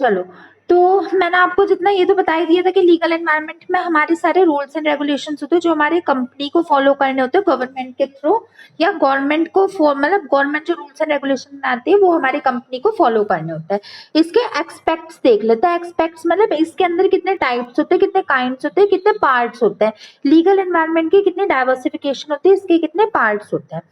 चलो, तो मैंने आपको जितना ये तो बता ही दिया था कि लीगल एनवायरनमेंट में हमारे सारे रूल्स एंड रेगुलेशंस होते हैं जो हमारे कंपनी को फॉलो करने होते हैं गवर्नमेंट के थ्रू, या गवर्नमेंट को मतलब गवर्नमेंट जो रूल्स एंड रेगुलेशन बनाती है वो हमारी कंपनी को फॉलो करने होते हैं। इसके एक्सपेक्ट्स देख लेते हैं। एक्सपेक्ट्स मतलब इसके अंदर कितने टाइप्स होते हैं, कितने काइंड्स होते हैं, कितने पार्ट्स होते हैं। लीगल एनवायरनमेंट की कितनी डाइवर्सिफिकेशन होती है, इसके कितने पार्ट्स होते हैं।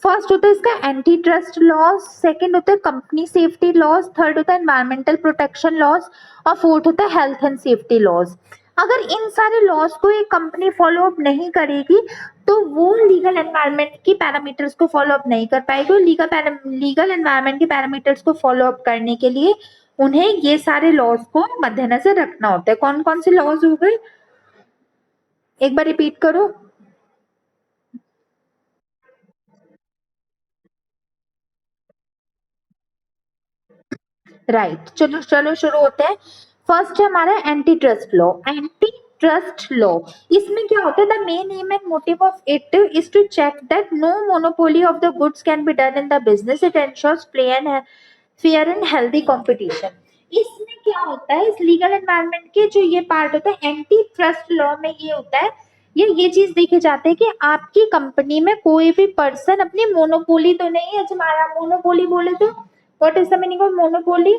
फर्स्ट होता है इसका एंटी ट्रस्ट लॉज, सेकंड होता है कंपनी सेफ्टी लॉज, थर्ड होता है एनवायरमेंटल प्रोटेक्शन लॉज, और फोर्थ होता है हेल्थ एंड सेफ्टी लॉज। अगर इन सारे लॉज को एक कंपनी फॉलो अप नहीं करेगी तो वो लीगल एनवायरनमेंट की पैरामीटर्स को फॉलो अप नहीं कर पाएगी। और लीगल एनवायरनमेंट के पैरामीटर्स को फॉलो अप करने के लिए उन्हें ये सारे लॉज को मद्देनजर रखना होता है। कौन कौन से लॉज हो गए, एक बार रिपीट करो। राइट, चलो चलो शुरू होते हैं। फर्स्ट है हमारा antitrust law. Antitrust law, इसमें क्या होता है, the main aim and motive of it is to check that no monopoly of the goods can be done in the business. It ensures fair and healthy competition. इसमें क्या होता है, इस legal environment के जो ये पार्ट होता है एंटी ट्रस्ट लॉ में, ये होता है ये चीज देखी जाती है कि आपकी कंपनी में कोई भी पर्सन अपनी मोनोपोली तो नहीं है। हमारा मोनोपोली बोले तो what is the meaning of monopoly?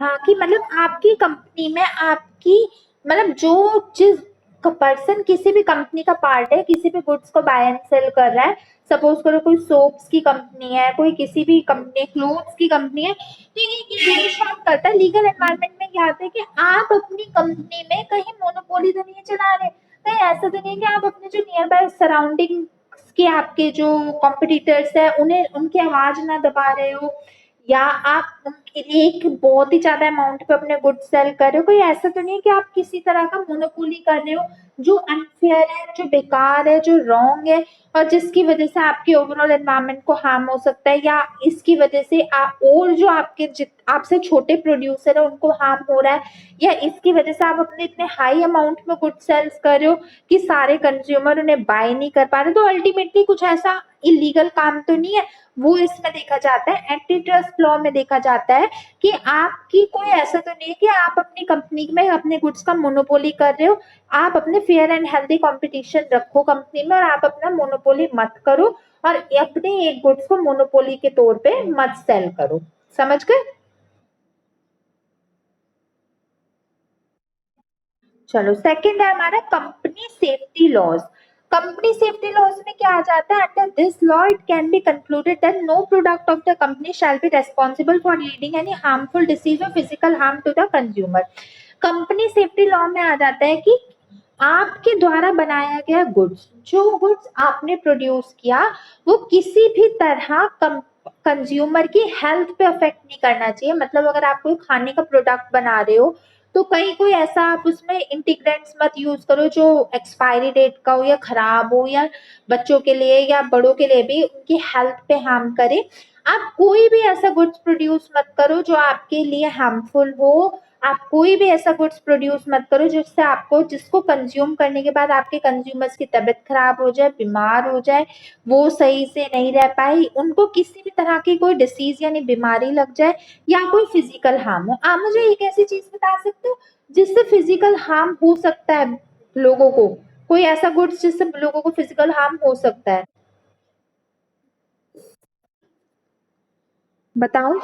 हाँ, कि मतलब आपकी कंपनी में आपकी मतलब जो जिस पर्सन किसी भी कंपनी का पार्ट है, किसी भी गुड्स को बाय एंड सेल कर रहा है, सपोज करो कोई सोप्स की कंपनी है, कोई किसी भी कंपनी क्लोथ्स की कंपनी है, तो ये शॉप करता है। लीगल एनवायरनमेंट में क्या आता है कि आप अपनी कंपनी में कहीं मोनोपोली तो नहीं चला रहे, कहीं ऐसा तो नहीं है कि आप अपने जो नियर बाय सराउंडिंग के आपके जो कॉम्पिटिटर्स है उन्हें उनकी आवाज ना दबा रहे हो, या आप उनके लिए एक बहुत ही ज्यादा अमाउंट पे अपने गुड्स सेल कर रहे हो। कोई ऐसा तो नहीं है कि आप किसी तरह का मोनोपोली कर रहे हो जो अनफेयर है, जो बेकार है, जो रॉन्ग है, और जिसकी वजह से आपके ओवरऑल एनवायरनमेंट को हार्म हो सकता है, या इसकी वजह से आप और जो आपके आपसे छोटे प्रोड्यूसर है उनको हार्म हो रहा है, या इसकी वजह से आप अपने इतने हाई अमाउंट में गुड सेल्स कर रहे हो कि सारे कंज्यूमर उन्हें बाय नहीं कर पा रहे। तो अल्टीमेटली कुछ ऐसा इलीगल काम तो नहीं है, वो इसमें देखा जाता है। एंटी ट्रस्ट लॉ में देखा जाता है कि आपकी कोई ऐसा तो नहीं है कि आप अपनी कंपनी में अपने गुड्स का मोनोपोली कर रहे हो। आप अपने फेयर एंड हेल्दी कंपटीशन रखो कंपनी में, और आप अपना मोनोपोली मत करो, और अपने एक गुड्स को मोनोपोली के तौर पे मत सेल करो। समझ गए? चलो, सेकंड है हमारा company safety laws. Company safety laws में क्या आ जाता है, under this law it can be concluded that no product of the company shall be responsible for leading any harmful disease और physical harm to the consumer. Company safety law में आ जाता है कि आपके द्वारा बनाया गया गुड्स, जो गुड्स आपने प्रोड्यूस किया, वो किसी भी तरह कंज्यूमर की हेल्थ पे अफेक्ट नहीं करना चाहिए। मतलब अगर आप कोई खाने का प्रोडक्ट बना रहे हो तो कहीं कोई ऐसा आप उसमें इंटीग्रेंट्स मत यूज करो जो एक्सपायरी डेट का हो या खराब हो, या बच्चों के लिए या बड़ों के लिए भी उनकी हेल्थ पे हार्म करे। आप कोई भी ऐसा गुड्स प्रोड्यूस मत करो जो आपके लिए हार्मफुल हो। आप कोई भी ऐसा गुड्स प्रोड्यूस मत करो जिससे आपको जिसको कंज्यूम करने के बाद आपके कंज्यूमर्स की तबीयत खराब हो जाए, बीमार हो जाए, वो सही से नहीं रह पाए, उनको किसी भी तरह की कोई डिसीज यानी बीमारी लग जाए, या कोई फिजिकल हार्म हो। आप मुझे एक ऐसी चीज बता सकते हो जिससे फिजिकल हार्म हो सकता है लोगों को? कोई ऐसा गुड्स जिससे लोगों को फिजिकल हार्म हो सकता है, बताओ।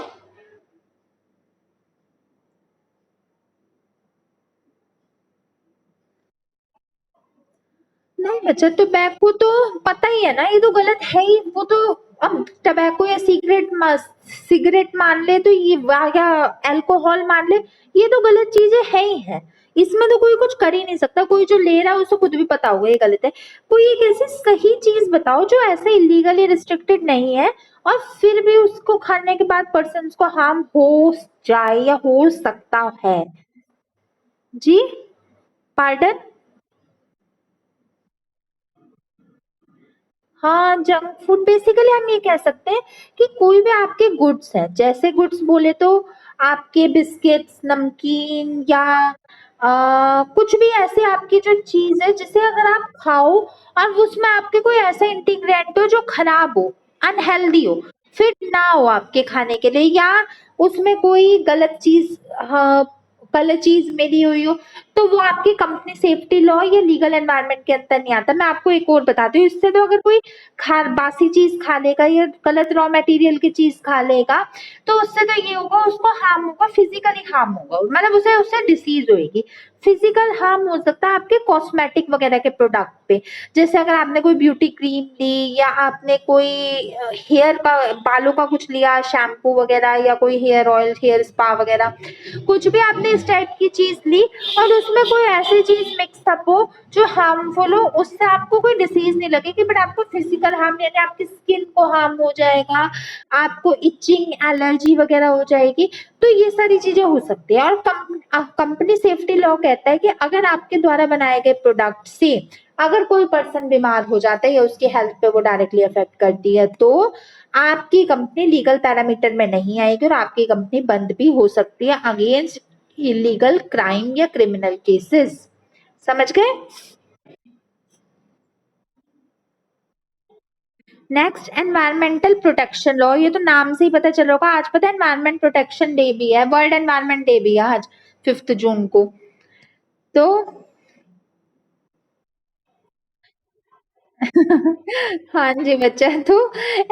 नहीं बच्चा, टोबैको तो पता ही है ना, ये तो गलत है ही। वो तो अब टोबैको या सिगरेट मान ले तो ये या अल्कोहल मान ले, ये तो गलत चीजें है ही है। इसमें तो कोई कुछ कर ही नहीं सकता। कोई जो ले रहा है उसको खुद भी पता होगा ये गलत है। कोई एक ऐसी सही चीज बताओ जो ऐसे इलीगली रिस्ट्रिक्टेड नहीं है और फिर भी उसको खाने के बाद पर्सन को हार्म हो जाए या हो सकता है। जी, पार्डन? हाँ, जंक फूड बेसिकली हम ये कह सकते हैं कि कोई भी आपके गुड्स है, जैसे गुड्स बोले तो आपके बिस्किट्स, नमकीन, या कुछ भी ऐसे आपकी जो चीज है जिसे अगर आप खाओ और उसमें आपके कोई ऐसा इंटीग्रेंट हो जो खराब हो, अनहेल्दी हो, फिट ना हो आपके खाने के लिए, या उसमें कोई गलत चीज मिली हुई हो, तो वो आपकी कंपनी सेफ्टी लॉ या लीगल एनवायरनमेंट के अंदर नहीं आता। मैं आपको एक और बताती हूँ, इससे तो अगर कोई बासी चीज खा लेगा या गलत रॉ मटेरियल की चीज खा लेगा, तो उससे तो ये होगा, उसको हार्म होगा, फिजिकली हार्म होगा, मतलब उसे उससे डिसीज होगी। फिजिकल हार्म हो सकता है आपके कॉस्मेटिक वगैरह के प्रोडक्ट पे, जैसे अगर आपने कोई ब्यूटी क्रीम ली, या आपने कोई हेयर का, बालों का कुछ लिया, शैम्पू वगैरह, या कोई हेयर ऑयल, हेयर स्पा वगैरह, कुछ भी आपने इस टाइप की चीज ली और उसमें कोई ऐसी चीज मिक्स अप हो जो हार्मफुल हो, उससे आपको कोई डिसीज नहीं लगेगी, बट आपको फिजिकल हार्म, यानी आपकी स्किन को हार्म हो जाएगा, आपको इचिंग, एलर्जी वगैरह हो जाएगी। तो ये सारी चीजें हो सकती है। और कंपनी सेफ्टी लॉ कहता है कि अगर आपके द्वारा बनाए गए प्रोडक्ट से अगर कोई पर्सन बीमार हो जाता है या उसकी हेल्थ पे वो डायरेक्टली अफेक्ट करती है, तो आपकी कंपनी लीगल पैरामीटर में नहीं आएगी और आपकी कंपनी बंद भी हो सकती है अगेंस्ट इलीगल क्राइम या क्रिमिनल केसेस। समझ गए? Next, environmental protection law. ये तो नाम से ही पता चल रहा होगा, आज पता है एनवायरमेंट प्रोटेक्शन डे भी है, वर्ल्ड एनवायरमेंट डे भी है आज 5 जून को। तो हाँ जी बच्चा, तो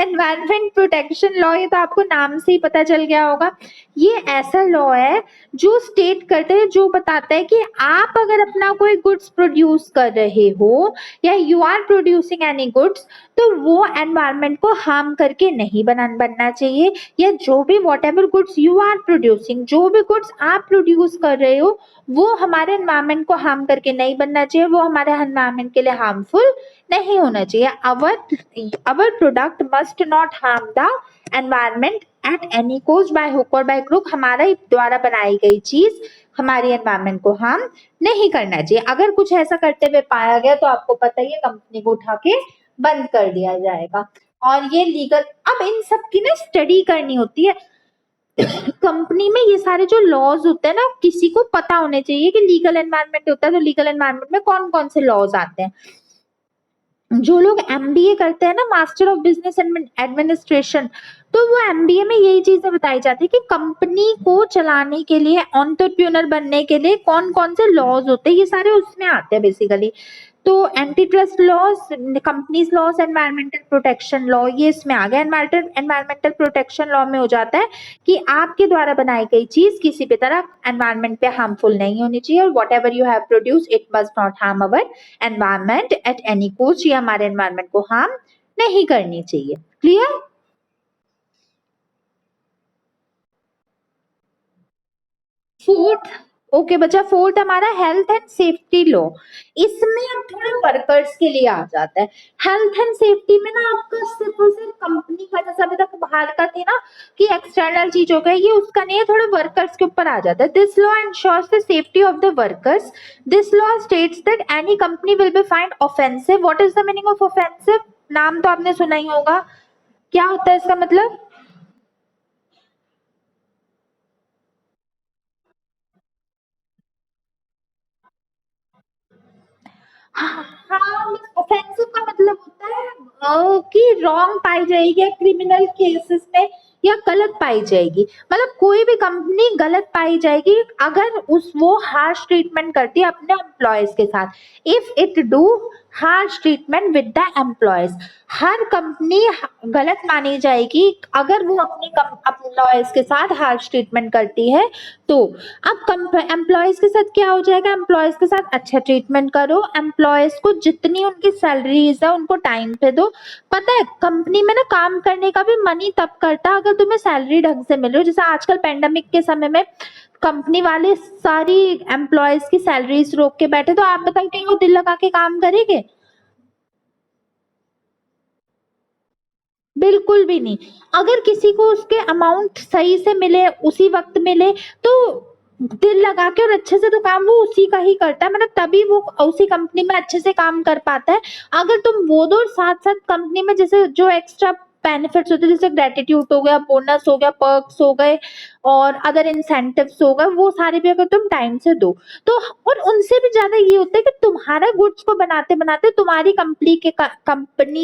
एनवायरमेंट प्रोटेक्शन लॉ, ये तो आपको नाम से ही पता चल गया होगा। ये ऐसा लॉ है जो स्टेट करते हैं, जो बताता है कि आप अगर अपना कोई गुड्स प्रोड्यूस कर रहे हो या you are producing any goods, तो वो एनवायरमेंट को हार्म करके नहीं बनना चाहिए, या जो भी whatever goods you are producing, जो भी गुड्स आप प्रोड्यूस कर रहे हो, वो हमारे एनवायरमेंट को हार्म करके नहीं बनना चाहिए, वो हमारे एनवायरमेंट के लिए हार्मफुल नहीं होना चाहिए। अवर product must not harm the environment at any cost, by hook और बाय क्रुक। हमारे द्वारा बनाई गई चीज हमारी एनवायरमेंट को हार्म नहीं करना चाहिए। अगर कुछ ऐसा करते हुए पाया गया तो आपको पता ही है, कंपनी को उठा के बंद कर दिया जाएगा। और ये लीगल, अब इन सब की ना स्टडी करनी होती है। कंपनी में ये सारे जो लॉज होते हैं ना, किसी को पता होने चाहिए कि लीगल एनवायरनमेंट होता है, तो लीगल एनवायरनमेंट में कौन कौन से लॉज आते हैं। जो लोग एमबीए करते हैं ना, मास्टर ऑफ बिजनेस एडमिनिस्ट्रेशन, तो वो एमबीए में यही चीजें बताई जाती है कि कंपनी को चलाने के लिए, एंटरप्रेन्योर बनने के लिए कौन कौन से लॉज होते हैं, ये सारे उसमें आते हैं बेसिकली। तो antitrust laws, companies laws, environmental protection law, ये इसमें आ गया। एनवायरमेंटल प्रोटेक्शन लॉ में हो जाता है कि आपके द्वारा बनाई गई चीज किसी भी तरह एनवायरमेंट पे हार्मफुल नहीं होनी चाहिए, और what ever you have produce it must not harm our environment at any cost, ये हमारे एनवायरमेंट को हार्म नहीं करनी चाहिए। क्लियर? फोर्थ, ओके बच्चा, फोर्थ हमारा हेल्थ एंड सेफ्टी लॉ। इसमें अब थोड़ा वर्कर्स के लिए आ जाता है। हेल्थ एंड सेफ्टी में ना आपका सिर्फ और सिर्फ कंपनी का, जैसा अभी तक बाहर का थी ना कि एक्सटर्नल चीज हो गई, ये उसका नहीं है, थोड़ा वर्कर्स के ऊपर आ जाता है। This law ensures the safety of the workers. This law states that any company will be find offensive. What is the meaning of offensive? नाम तो आपने सुना ही होगा, क्या होता है इसका मतलब? हाँ, ऑफेंसिव का मतलब होता है कि रॉन्ग पाई जाएगी, या क्रिमिनल केसेस में या गलत पाई जाएगी, मतलब कोई भी कंपनी गलत पाई जाएगी अगर उस वो हार्श ट्रीटमेंट करती है अपने एम्प्लॉयज के साथ। If it do harsh treatment with the employees, her company गलत मानी जाएगी अगर वो अपने एम्प्लॉयज के साथ हार्श ट्रीटमेंट करती है। तो अब एम्प्लॉयज के साथ क्या हो जाएगा? एम्प्लॉयज के साथ अच्छा ट्रीटमेंट करो, एम्प्लॉयज को जितनी उनकी सैलरीज है उनको टाइम पे दो। पता है कंपनी में ना काम करने का भी मनी तब करता अगर तुम्हें सैलरी ढंग से मिल रही हो। जैसे आजकल पेंडेमिक के समय में कंपनी वाले सारी एम्प्लॉयज की सैलरीज रोक के बैठे, तो आप बताओ कि वो दिल लगा के काम करेंगे? बिल्कुल भी नहीं। अगर किसी को उसके अमाउंट सही से मिले, उसी वक्त मिले, तो दिल लगा के और अच्छे से तो काम वो उसी का ही करता है, मतलब तभी वो उसी कंपनी में अच्छे से काम कर पाता है। अगर तुम वो दो, साथ साथ कंपनी में जैसे जो एक्स्ट्रा बेनिफिट्स होते हैं, जैसे ग्रेटिट्यूड हो गया, बोनस हो गया, पर्क्स हो गए, और अदर इंसेंटिव्स हो गए, वो सारे भी अगर तुम टाइम से दो, तो और उनसे भी ज्यादा ये होता है कि तुम्हारा गुड्स को बनाते बनाते तुम्हारी कंपनी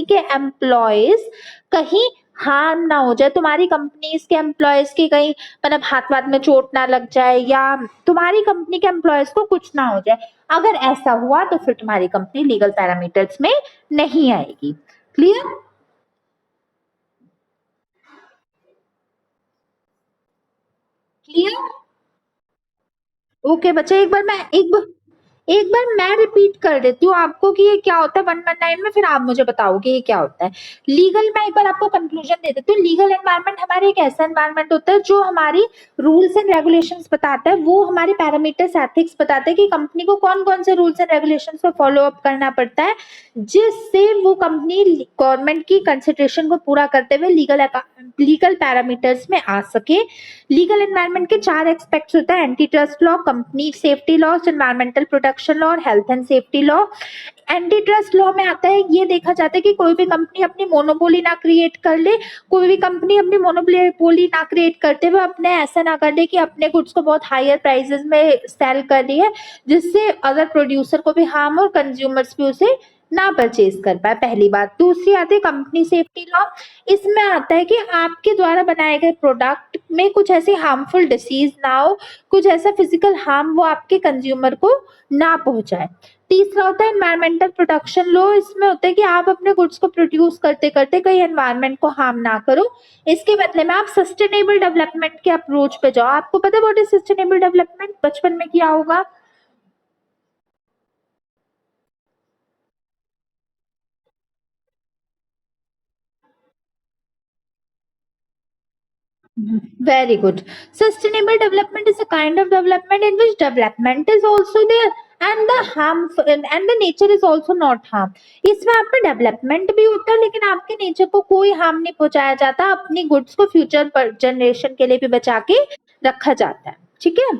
के एम्प्लॉयज कहीं हार्म ना हो जाए, तुम्हारी कंपनीज के एम्प्लॉयज की कहीं मतलब हाथ वाथ में चोट ना लग जाए या तुम्हारी कंपनी के एम्प्लॉयज को कुछ ना हो जाए। अगर ऐसा हुआ तो फिर तुम्हारी कंपनी लीगल पैरामीटर्स में नहीं आएगी। क्लियर? क्लियर? ओके बच्चे, एक बार मैं रिपीट कर देती हूँ आपको कि ये क्या होता है 119 में, फिर आप मुझे बताओगे ये क्या होता है। लीगल, मैं एक बार आपको कंक्लूजन दे देती हूँ। लीगल एनवायरनमेंट हमारे एक ऐसा एनवायरनमेंट होता है जो हमारी रूल्स एंड रेगुलेशंस बताता है, वो हमारे पैरामीटर्स एथिक्स बताते हैं कि कंपनी को कौन कौन से रूल्स एंड रेगुलेशंस को फॉलो अप करना पड़ता है, जिससे वो कंपनी गवर्नमेंट की कंसिडरेशन को पूरा करते हुए लीगल पैरामीटर्स में आ सके। लीगल एनवायरनमेंट के चार एक्सपेक्ट्स होते हैं: antitrust law, company safety laws, environmental protection law और health and safety law. Antitrust law में आता है, ये देखा जाता है कि कोई भी कंपनी अपनी मोनोपोली ना क्रिएट कर ले, कोई भी कंपनी अपनी मोनोपोली ना क्रिएट करते हुए अपने ऐसा ना कर ले कि अपने गुड्स को बहुत हायर प्राइसेस में सेल कर रही है, जिससे अदर प्रोड्यूसर को भी हार्म और कंज्यूमर्स भी उसे ना परचेज कर पाए। पहली बात। दूसरी आती है कंपनी सेफ्टी लॉ। इसमें आता है कि आपके द्वारा बनाए गए प्रोडक्ट में कुछ ऐसी हार्मफुल डिसीज ना हो, कुछ ऐसा फिजिकल हार्म वो आपके कंज्यूमर को ना पहुंचाए। तीसरा होता है एनवायरमेंटल प्रोटेक्शन लॉ। इसमें होता है कि आप अपने गुड्स को प्रोड्यूस करते करते कहीं एनवायरमेंट को हार्म ना करो, इसके बदले में आप सस्टेनेबल डेवलपमेंट के अप्रोच पे जाओ। आपको पता है व्हाट इज सस्टेनेबल डेवलपमेंट? बचपन में किया होगा। Very good. Sustainable development is a kind of development in which development is also there and the harm and the nature is also not harm. इसमें आपका डेवलपमेंट भी होता है लेकिन आपके नेचर को कोई हार्म नहीं पहुंचाया जाता, अपनी गुड्स को फ्यूचर जनरेशन के लिए भी बचा के रखा जाता है। ठीक है।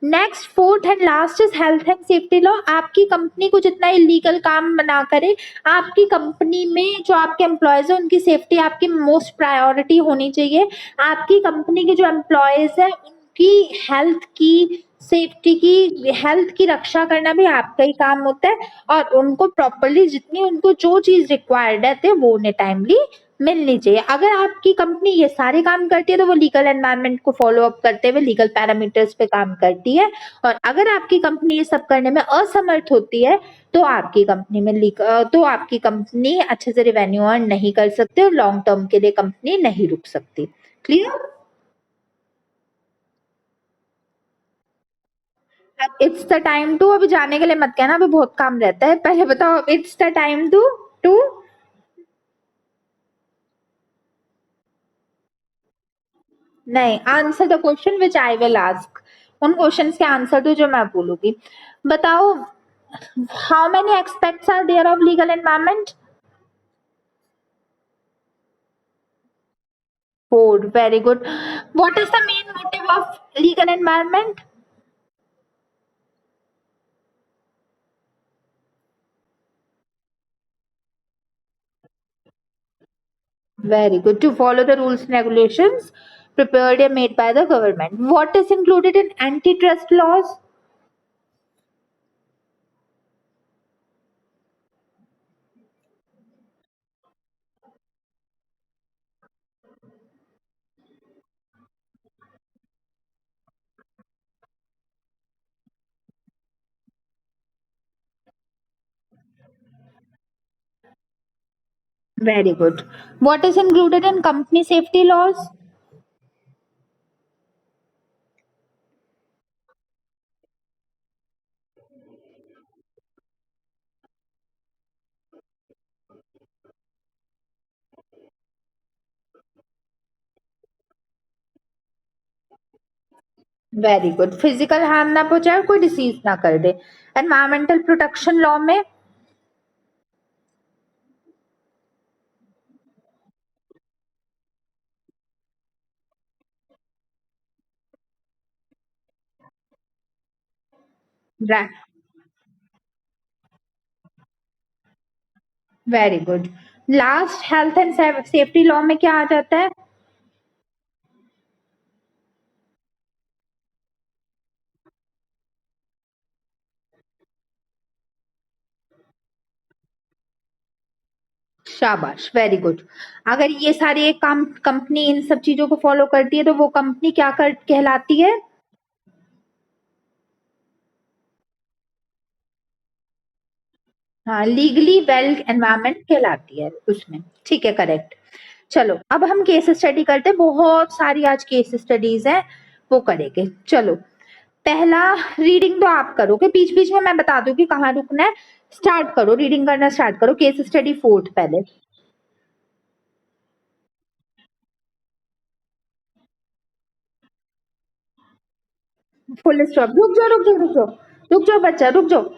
Next fourth and last is health and safety law. आपकी कंपनी को जितना इलीगल काम ना करे, आपकी कंपनी में जो आपके एम्प्लॉयज है उनकी सेफ्टी आपकी मोस्ट प्रायोरिटी होनी चाहिए। आपकी कंपनी के जो एम्प्लॉयज है उनकी हेल्थ की सेफ्टी की हेल्थ की रक्षा करना भी आपका ही काम होता है, और उनको प्रॉपरली जितनी उनको जो चीज रिक्वायर्ड है वो उन्हें टाइमली मिलनी चाहिए। अगर आपकी कंपनी ये सारे काम करती है तो वो लीगल एनवायरनमेंट को फॉलो अप करते हुए लीगल पैरामीटर्स पे काम करती है, और अगर आपकी कंपनी ये सब करने में असमर्थ होती है तो आपकी कंपनी अच्छे से रेवेन्यू अर्न नहीं कर सकती और लॉन्ग टर्म के लिए कंपनी नहीं रुक सकती। Clear? It's the time to, अभी जाने के लिए मत कहना, अभी बहुत काम रहता है, पहले बताओ इट्स द टाइम टू नहीं, answer the question which I will ask. उन क्वेश्चन के आंसर दो जो मैं बोलूंगी। बताओ, how many aspects are there of legal environment? Four. Very good. What is the main motive of legal environment? Very good. To follow the rules and regulations prepared and made by the government. What is included in antitrust laws? Very good. What is included in company safety laws? Very good. Physical harm ना पहुंचाए, कोई disease ना कर दे। Environmental protection law में? Very good. Last health and safety law में क्या आ जाता है? शाबाश, वेरी गुड। अगर ये सारी एक काम कंपनी इन सब चीजों को फॉलो करती है तो वो कंपनी क्या कर कहलाती है? हाँ, लीगली वेल एनवायरमेंट कहलाती है उसमें। ठीक है, करेक्ट। चलो अब हम केस स्टडी करते हैं, बहुत सारी आज केस स्टडीज है वो करेंगे। चलो पहला रीडिंग तो आप करोगे, बीच बीच में मैं बता दूंगी कहाँ रुकना है। स्टार्ट करो, रीडिंग करना स्टार्ट करो। केस स्टडी फोर्थ पहले। फुल स्टॉप, रुक जाओ रुक जाओ रुक जाओ, रुक जाओ बच्चा रुक जाओ।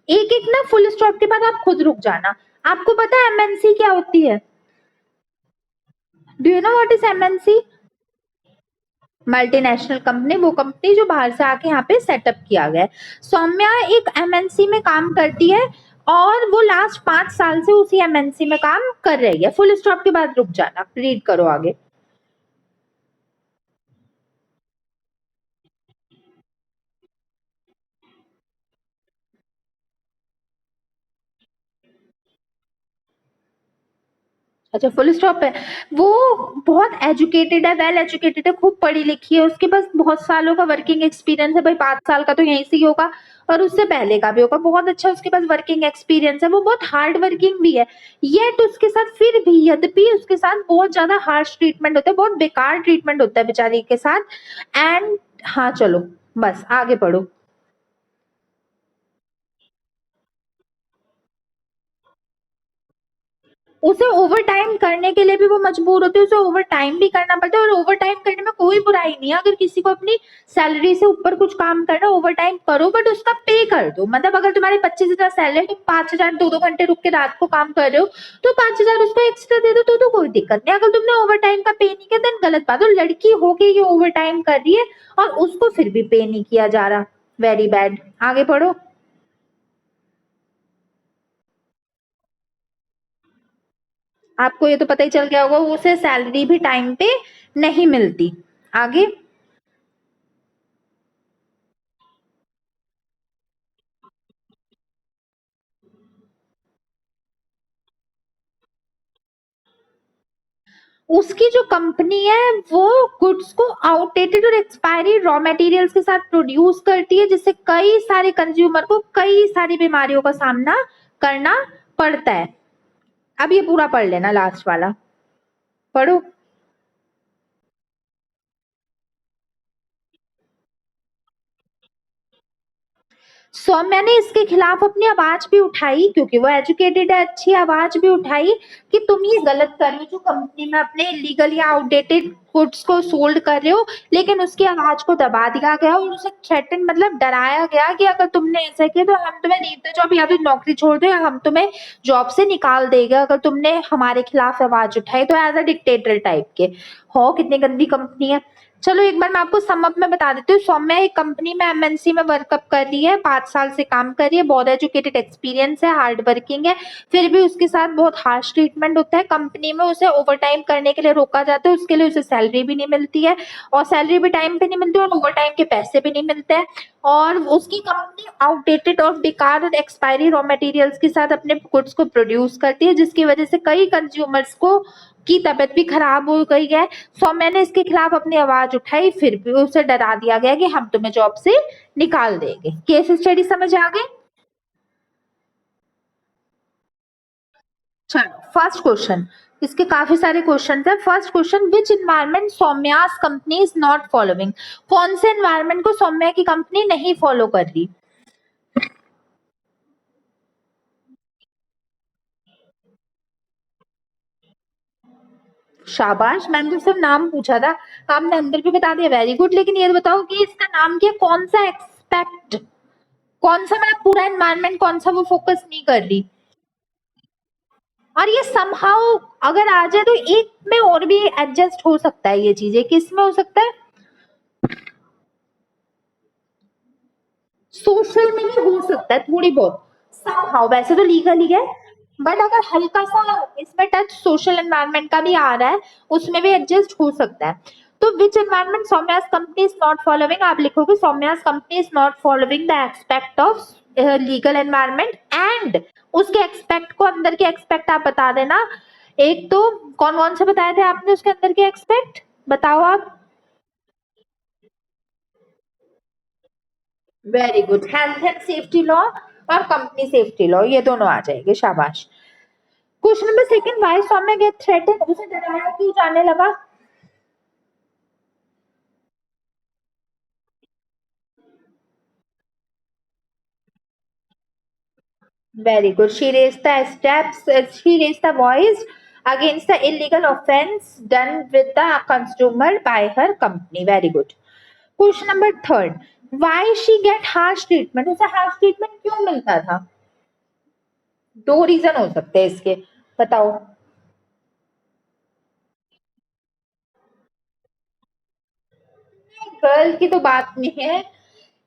एक एक ना फुल स्टॉप के बाद आप खुद रुक जाना। आपको पता है एमएनसी क्या होती है? Do you know what is MNC? Multinational company, वो कंपनी जो बाहर से आके यहाँ पे सेटअप किया गया है। सौम्या एक एमएनसी में काम करती है और वो लास्ट 5 साल से उसी एमएनसी में काम कर रही है। फुल स्टॉप के बाद रुक जाना, रीड करो आगे। अच्छा, फुल स्टॉप है। वो बहुत एजुकेटेड है, वेल एजुकेटेड है, खूब पढ़ी लिखी है, उसके पास बहुत सालों का वर्किंग एक्सपीरियंस है। भाई 5 साल का तो यहीं से ही होगा और उससे पहले का भी होगा। बहुत अच्छा उसके पास वर्किंग एक्सपीरियंस है। वो बहुत हार्ड वर्किंग भी है। येट उसके साथ फिर भी यद्यपि उसके साथ बहुत ज्यादा हार्श ट्रीटमेंट होता है, बहुत बेकार ट्रीटमेंट होता है बेचारी के साथ। एंड हाँ चलो, बस आगे पढ़ो। उसे ओवर टाइम करने के लिए भी वो मजबूर होती है, उसे ओवर टाइम भी करना पड़ता है। और ओवर टाइम करने में कोई बुराई नहीं है। अगर किसी को अपनी सैलरी से ऊपर कुछ काम करना, ओवर टाइम करो, बट उसका पे कर दो। मतलब अगर तुम्हारी 25,000 सैलरी है, तुम 5,000 दो घंटे रुक के रात को काम कर रहे हो, तो 5,000 उसको एक्स्ट्रा दे दो, तो कोई दिक्कत नहीं। अगर तुमने ओवर टाइम का पे नहीं किया देन गलत बात है। लड़की होके ये ओवर टाइम कर रही है और उसको फिर भी पे नहीं किया जा रहा, वेरी बैड। आगे पढ़ो। आपको ये तो पता ही चल गया होगा, उसे सैलरी भी टाइम पे नहीं मिलती। आगे। उसकी जो कंपनी है वो गुड्स को आउटडेटेड और एक्सपायरी रॉ मटेरियल्स के साथ प्रोड्यूस करती है, जिससे कई सारे कंज्यूमर को कई सारी बीमारियों का सामना करना पड़ता है। अब ये पूरा पढ़ लेना, लास्ट वाला पढ़ो। सौम्या ने इसके खिलाफ अपनी आवाज भी उठाई, क्योंकि वो एजुकेटेड है, अच्छी आवाज भी उठाई कि तुम ये गलत कर रहे हो जो कंपनी में अपने इलीगल या आउटडेटेड गुड्स को सोल्ड कर रहे हो। लेकिन उसकी आवाज को दबा दिया गया और उसे थ्रेटन मतलब डराया गया कि अगर तुमने ऐसा किया तो हम तुम्हें लीव द जॉब, या तो नौकरी छोड़ दो या हम तुम्हें जॉब से निकाल देंगे अगर तुमने हमारे खिलाफ आवाज उठाई। तो एज अ डिक्टेटर टाइप के हो, कितनी गंदी कंपनी है। चलो एक बार मैं आपको सम अप में बता देती हूँ। सौम्या एक कंपनी में एमएनसी में वर्कअप कर रही है, 5 साल से काम कर रही है, बहुत एजुकेटेड एक्सपीरियंस है, हार्ड वर्किंग है। फिर भी उसके साथ बहुत हार्श ट्रीटमेंट होता है। कंपनी में उसे ओवर टाइम करने के लिए रोका जाता है, उसके लिए उसे सैलरी भी नहीं मिलती है, और सैलरी भी टाइम पे नहीं मिलती और ओवर टाइम के पैसे भी नहीं मिलते हैं। और उसकी कंपनी आउटडेटेड और बेकार और एक्सपायरी रॉ मटेरियल्स के साथ अपने गुड्स को प्रोड्यूस करती है, जिसकी वजह से कई कंज्यूमर्स को की तबीयत भी खराब हो गई है। सो मैंने इसके खिलाफ अपनी आवाज उठाई, फिर भी उसे डरा दिया गया कि हम तुम्हें जॉब से निकाल देंगे। केस स्टडी समझ आ गई? चलो फर्स्ट क्वेश्चन, इसके काफी सारे क्वेश्चन है। First question, which environment Saumya's company is not following? कौन से इन्वायरमेंट को सौम्या की कंपनी नहीं फॉलो कर रही? शाबाश, मैंने तो सिर्फ नाम पूछा था, आपने अंदर भी बता दिया, वेरी गुड। लेकिन ये बताओ कि इसका नाम क्या, कौन सा एक्सपेक्ट, कौन सा मतलब पूरा एनवायरनमेंट कौन सा वो फोकस नहीं कर रही? और ये समहाउ अगर आ जाए तो एक में और भी एडजस्ट हो सकता है। ये चीजें किस में हो सकता है? सोशल में भी हो सकता है थोड़ी बहुत, समहाउ। वैसे तो लीगल ही है, बट अगर हल्का सा इसमें टच सोशल एनवायरनमेंट का भी आ रहा है, उसमें भी एडजस्ट हो सकता है। तो which environment Saumya's company is not following? आप लिखोगे Saumya's company is not following the aspect of legal environment and उसके एक्सपेक्ट को, अंदर के एक्सपेक्ट आप बता देना। एक तो कौन कौन से बताए थे आपने उसके अंदर के एक्सपेक्ट, बताओ आप। Very good, health and safety law और कंपनी सेफ्टी लॉ, ये दोनों आ जाएंगे, शाबाश। Question number second, why Saumya get threatened, उसे डराया क्यों जाने लगा? Very good. She raised the steps. She raised the voice against the illegal offence done with the consumer by her company. Very good. Question number third. Why she get harsh treatment? उसे harsh treatment क्यों मिलता था? दो reason हो सकते हैं इसके, बताओ। गर्ल की तो बात नहीं है,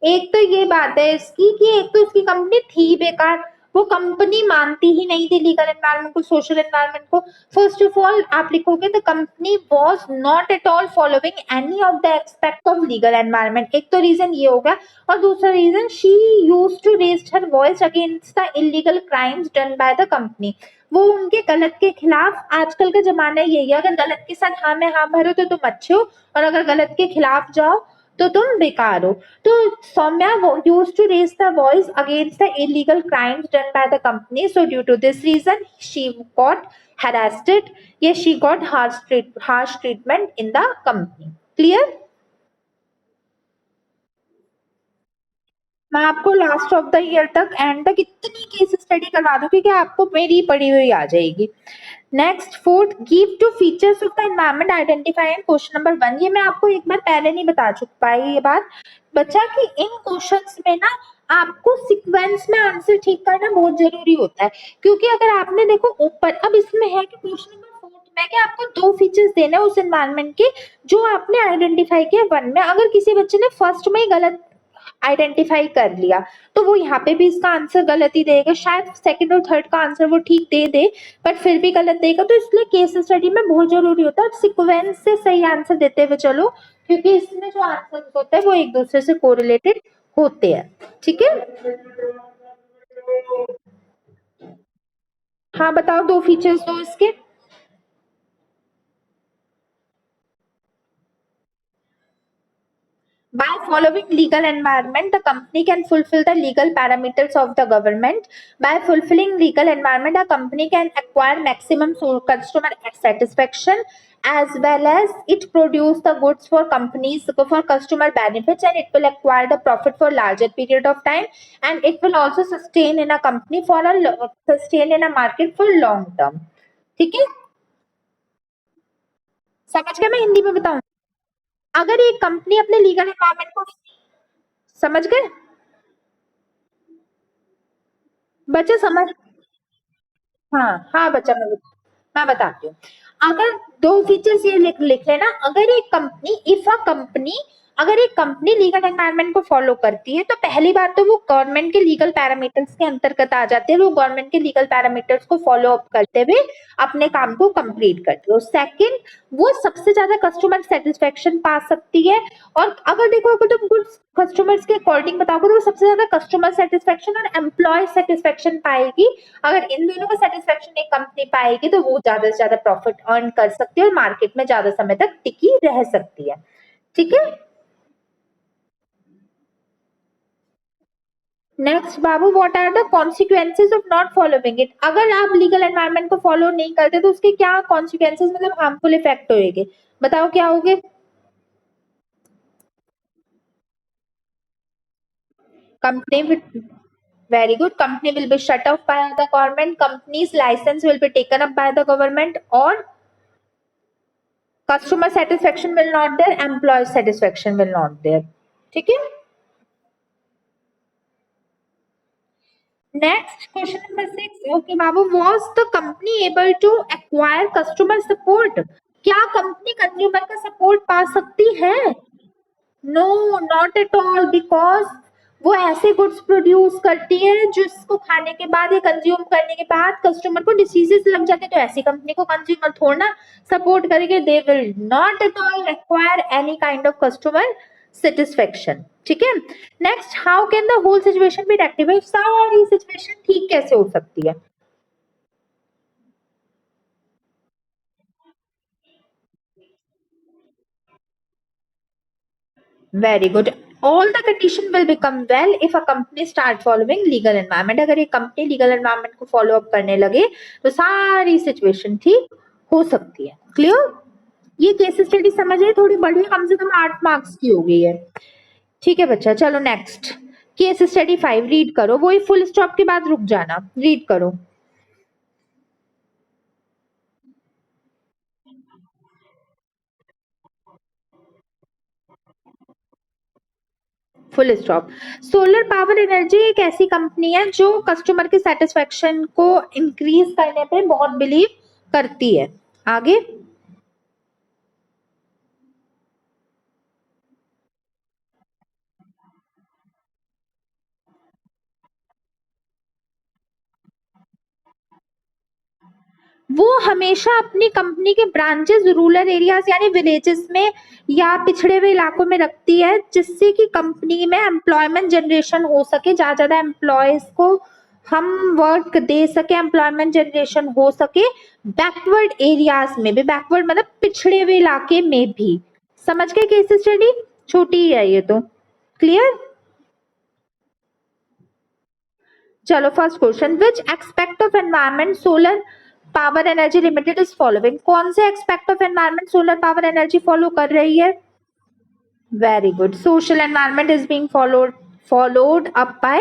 एक तो ये बात है इसकी कि एक तो उसकी कंपनी थी बेकार, वो कंपनी मानती ही नहीं थी लीगल एनवायरनमेंट को, सोशल एनवायरनमेंट को। फर्स्ट ऑफ ऑल आप लिखोगे the company was not at all following any of the aspect of legal environment, एक तो रीजन ये होगा। और दूसरा reason, she used to raise her voice against the illegal crimes done by the company, वो उनके गलत के खिलाफ, आजकल का जमाना यही है, अगर गलत के साथ हाँ में हाँ भरो तो तुम अच्छे हो, और अगर गलत के खिलाफ जाओ तो तुम बेकार हो। तो Saumya used to raise the voice against the illegal crimes done by the company. So due to this reason, she got harassed. Yes, she got harsh treatment in the company. Clear? मैं आपको लास्ट ऑफ द ईयर तक, and तक इतनी case study करवा दूंगी कि आपको मेरी पढ़ी हुई आ जाएगी। Next fourth, give two features of the environment identify in question number 1। ये मैं आपको एक बार पहले नहीं बता चुक पाई ये बात बच्चा कि इन क्वेश्चंस में ना आपको सीक्वेंस में आंसर ठीक करना बहुत जरूरी होता है, क्योंकि अगर आपने देखो ऊपर, अब इसमें है कि क्वेश्चन नंबर 4 में कि आपको दो फीचर्स देने हैं उस एनवायरनमेंट के जो आपने आइडेंटिफाई किया 1 में। अगर किसी बच्चे ने फर्स्ट में ही गलत आइडेंटिफाई कर लिया तो वो यहाँ पे भी इसका आंसर गलत ही देगा, शायद सेकंड और थर्ड का आंसर वो ठीक दे दे बट फिर भी गलत देगा। तो इसलिए केस स्टडी में बहुत जरूरी होता है सीक्वेंस से सही आंसर देते हुए चलो, क्योंकि इसमें जो आंसर होते हैं वो एक दूसरे से कोरिलेटेड होते हैं। ठीक है, हाँ बताओ, दो फीचर्स दो इसके। By following legal environment, the company can fulfill the legal parameters of the government. By fulfilling legal environment, a company can acquire maximum customer satisfaction as well as it produce the goods for companies for customer benefits, and it will acquire the profit for larger period of time, and it will also sustain in a company for a sustain in a market for long term. ठीक है, समझ गए? मैं हिंदी में बताऊं, अगर एक company अपने लीगल एनवायरमेंट को, समझ गए बच्चे? समझ, हाँ हाँ बच्चा, मैं बताती हूँ। अगर दो फीचर्स ये लिख लेना, अगर एक कंपनी, इफ अ कंपनी, अगर एक कंपनी लीगल एनवायरनमेंट को फॉलो करती है तो पहली बात तो वो गवर्नमेंट के लीगल पैरामीटर्स के अंतर्गत आ जाती है, वो गवर्नमेंट के लीगल पैरामीटर्स को फॉलो अप करते हुए अपने काम को कंप्लीट करती है। सेकंड, वो सबसे ज्यादा कस्टमर सेटिस्फेक्शन पा सकती है, और अगर देखो अगर तुम कुछ कस्टमर्स के अकॉर्डिंग बताओगे तो वो सबसे ज्यादा कस्टमर सेटिस्फेक्शन और एम्प्लॉय सेटिस्फेक्शन पाएगी। अगर इन दोनों का सेटिस्फेक्शन एक कंपनी पाएगी तो वो ज्यादा से ज्यादा प्रॉफिट अर्न कर सकती है और मार्केट में ज्यादा समय तक टिकी रह सकती है। ठीक है, नेक्स्ट बाबू, what are the consequences of not following it? अगर आप लीगल एनवायरनमेंट को फॉलो नहीं करते तो उसके क्या कॉन्सिक्वेंसेज, मतलब हार्मफुल इफेक्ट होएंगे, बताओ क्या होगे? Company will, very good. Company will be shut off by the government. Company's license will be taken up by the government, or customer satisfaction will not there, employee satisfaction will not there. ठीक है? Next question number 6. Okay, बाबू, was the company able to acquire customer support? क्या company consumer का support पा सकती है? No, not at all, because वो ऐसे गुड्स प्रोड्यूस करती है जिसको खाने के बाद या कंज्यूम करने के बाद कस्टमर को डिसीजेस लग जाते हैं, तो ऐसी कंपनी को कंज्यूमर थोड़ा सपोर्ट करेंगे। They will not at all require any kind of customer satisfaction. ठीक है, next, how can the whole situation be rectified? सारी सिचुएशन ठीक कैसे हो सकती है? Very good, all the condition will become well if a company start following legal environment। अगर ये कंपनी लीगल एनवायरमेंट को फॉलो अप करने लगे तो सारी सिचुएशन ठीक हो सकती है। क्लियर? ये केस स्टडी समझिए, थोड़ी बड़ी, कम से कम 8 मार्क्स की हो गई है। ठीक है बच्चा, चलो नेक्स्ट, केस स्टडी 5 रीड करो, वही फुल स्टॉप के बाद रुक जाना, रीड करो। Full stop. Solar power energy एक ऐसी कंपनी है जो कस्टमर के सेटिस्फेक्शन को इंक्रीज करने पे बहुत बिलीव करती है। आगे, वो हमेशा अपनी कंपनी के ब्रांचेस रूरल एरियाज यानी विलेजेस में या पिछड़े हुए इलाकों में रखती है, जिससे कि कंपनी में एम्प्लॉयमेंट जनरेशन हो सके, ज्यादा ज्यादा एम्प्लॉयज को हम वर्क दे सके, एम्प्लॉयमेंट जनरेशन हो सके बैकवर्ड एरियाज में भी। बैकवर्ड मतलब पिछड़े हुए इलाके में भी। समझ गए केस स्टडी? छोटी ही है ये तो। क्लियर? चलो first question, which aspect of environment solar power energy limited is following? कौन से expect of environment solar power energy follow कर रही है? Very good, social environment is being followed up by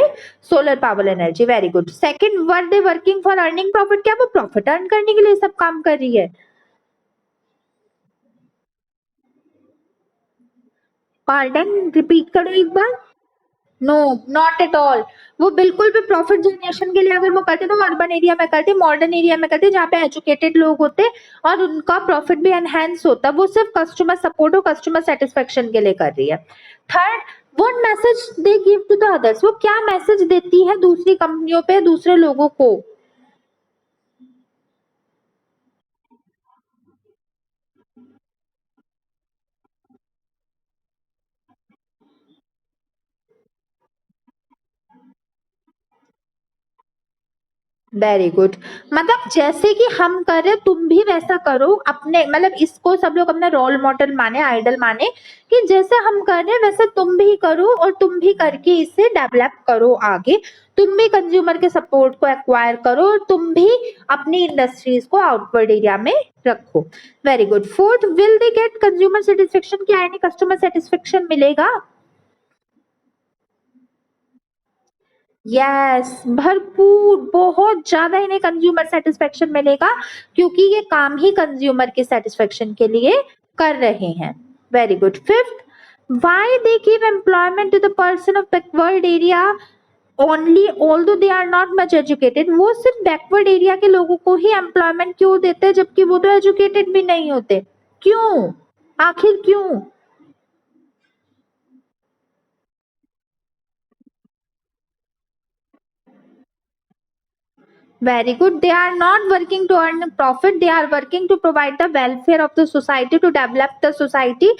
solar power energy। Very good. Second, were they working for earning profit? क्या वो profit earn करने के लिए सब काम कर रही है? पार्टन रिपीट करो एक बार। No, not at all. वो बिल्कुल भी प्रॉफिट जनरेशन के लिए अगर वो करते तो अर्बन एरिया में करते, मॉडर्न एरिया में करते जहाँ पे एजुकेटेड लोग होते और उनका प्रॉफिट भी एनहेंस होता। वो सिर्फ कस्टमर सपोर्ट और कस्टमर सेटिस्फेक्शन के लिए कर रही है। Third, what message they give to the others? वो क्या मैसेज देती है दूसरी कंपनियों पे, दूसरे लोगों को? वेरी गुड, मतलब जैसे कि हम कर रहे तुम भी वैसा करो अपने, मतलब इसको सब लोग अपना रोल मॉडल माने, आइडल माने कि जैसे हम कर रहे हैं वैसे तुम भी करो और तुम भी करके इसे डेवलप करो आगे। तुम भी कंज्यूमर के सपोर्ट को एक्वायर करो और तुम भी अपनी इंडस्ट्रीज को आउटवर्ड एरिया में रखो। Very good. Fourth, will they get consumer satisfaction? क्या यानी कस्टमर सेटिस्फेक्शन मिलेगा? यस, भरपूर, बहुत ज्यादा इन्हें कंज्यूमर सेटिस्फेक्शन मिलेगा क्योंकि ये काम ही कंज्यूमर के सेटिस्फेक्शन के लिए कर रहे हैं। Very good. Fifth, why they give employment to the person of backward area only although they are not much educated? वो सिर्फ बैकवर्ड एरिया के लोगों को ही एम्प्लॉयमेंट क्यों देते हैं जबकि वो तो एजुकेटेड भी नहीं होते? क्यों? आखिर क्यों? Very good. They are not working to earn a profit. They are working to provide the welfare of the society, to develop the society,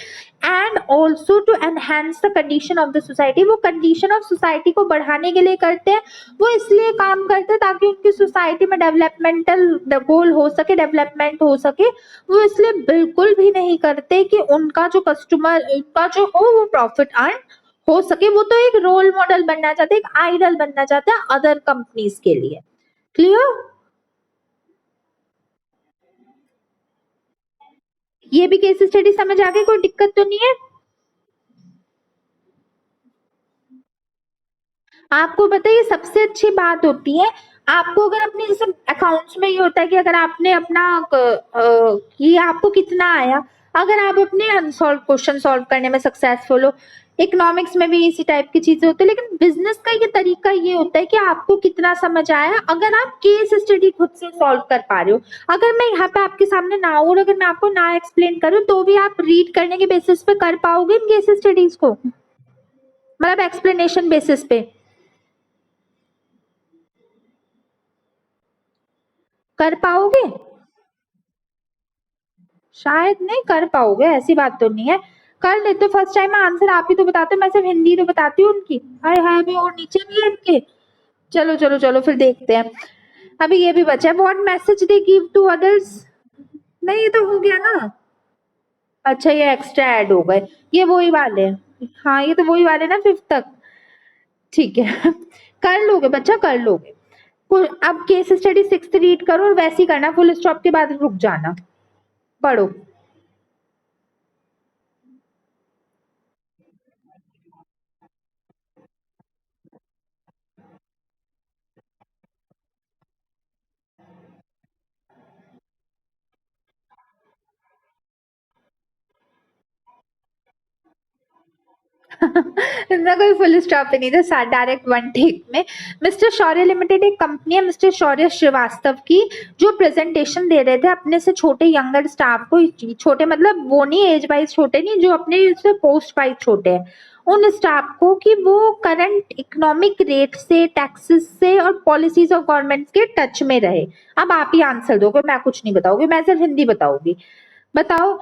and also to enhance the condition of the society। वो condition of society को बढ़ाने के लिए करते हैं, वो इसलिए काम करते हैं ताकि उनकी सोसाइटी में डेवलपमेंटल गोल हो सके, डेवलपमेंट हो सके। वो इसलिए बिल्कुल भी नहीं करते कि उनका जो कस्टमर, उनका जो हो वो प्रॉफिट अर्न हो सके। वो तो एक रोल मॉडल बनना चाहते हैं, एक आइडल बनना चाहते हैं अदर कंपनीज के लिए। क्लियर? ये भी केस स्टडी समझ आ गई, कोई दिक्कत तो नहीं है? आपको बताइए सबसे अच्छी बात होती है, आपको अगर अपने जैसे अकाउंट्स में ये होता है कि अगर आपने अपना ये आपको कितना आया, अगर आप अपने अनसॉल्व क्वेश्चन सॉल्व करने में सक्सेसफुल हो, इकोनॉमिक्स में भी इसी टाइप की चीजें होती है, लेकिन बिजनेस का ये तरीका ये होता है कि आपको कितना समझ आया अगर आप केस स्टडी खुद से सॉल्व कर पा रहे हो। अगर मैं यहाँ पे आपके सामने ना हूँ और अगर मैं आपको ना एक्सप्लेन करूँ तो भी आप रीड करने के बेसिस पे कर पाओगे इन केस स्टडीज को, मतलब एक्सप्लेनेशन बेसिस पे कर पाओगे? शायद नहीं कर पाओगे, ऐसी बात तो नहीं है। कर लेते फर्स्ट टाइम आंसर आप ही तो बताते हो, मैं सिर्फ हिंदी तो बताती हूँ उनकी। हाय हाय अभी और नीचे नहीं है इनके। चलो चलो चलो फिर देखते हैं। अभी ये भी बचा है, what message they give to others. नहीं ये तो हो गया ना। अच्छा ये एक्स्ट्रा ऐड हो गए, ये वही वाले हैं। हाँ ये तो वही वाले ना फिफ्थ तक। ठीक है कर लोगे बच्चा कर लोगे। अब केस स्टडी सिक्स रीड करो और वैसे ही करना, फुल स्टॉप के बाद रुक जाना। पढ़ो। इतना कोई फुल स्टॉप पे नहीं था, डायरेक्ट वन टेक में। मिस्टर शौर्य लिमिटेड एक कंपनी है मिस्टर शौर्य श्रीवास्तव की, जो प्रेजेंटेशन दे रहे थे अपने से छोटे यंगर स्टाफ को। छोटे मतलब वो नहीं एज वाइज छोटे नहीं, जो अपने से पोस्ट वाइज छोटे हैं उन स्टाफ को, कि वो करंट इकोनॉमिक रेट से, टैक्सेस से और पॉलिसीज ऑफ गवर्नमेंट के टच में रहे। अब आप ही आंसर दोगे, मैं कुछ नहीं बताऊंगी, मैं सिर्फ हिंदी बताऊंगी। बताओ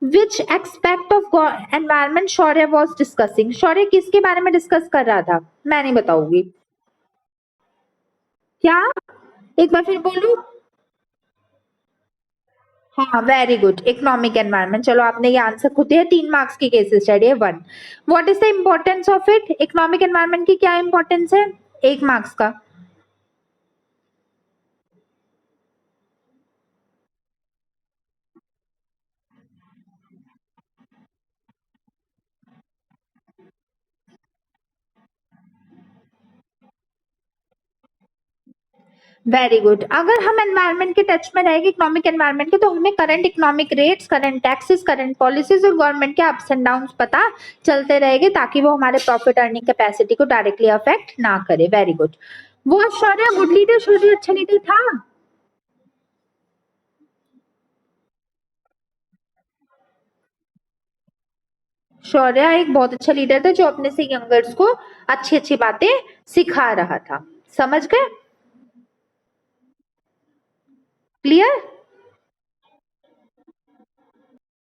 which aspect of environment Shaurya was discussing. Shaurya किसके बारे में डिस्कस कर रहा था, मैं नहीं बताऊंगी। क्या, एक बार फिर बोलू। हाँ वेरी गुड, इकोनॉमिक एनवायरमेंट। चलो आपने ये आंसर खुद दिया, 3 मार्क्स की केस स्टडी है 1। What is the importance of it, economic environment की क्या इंपॉर्टेंस है 1 मार्क्स का। वेरी गुड, अगर हम एनवायरनमेंट के टच में रहेंगे इकोनॉमिक एनवायरनमेंट के, तो हमें current economic rates, current taxes, current policies और गवर्नमेंट के अप्स एंड डाउन पता चलते रहेंगे, ताकि वो हमारे प्रॉफिट अर्निंग कैपेसिटी को डायरेक्टली अफेक्ट ना करे। Very good. वो शौर्य गुड लीडर, शौर्य अच्छा लीडर था। शौर्य एक बहुत अच्छा लीडर था, जो अपने से यंगर्स को अच्छी अच्छी बातें सिखा रहा था। समझ गए, क्लियर।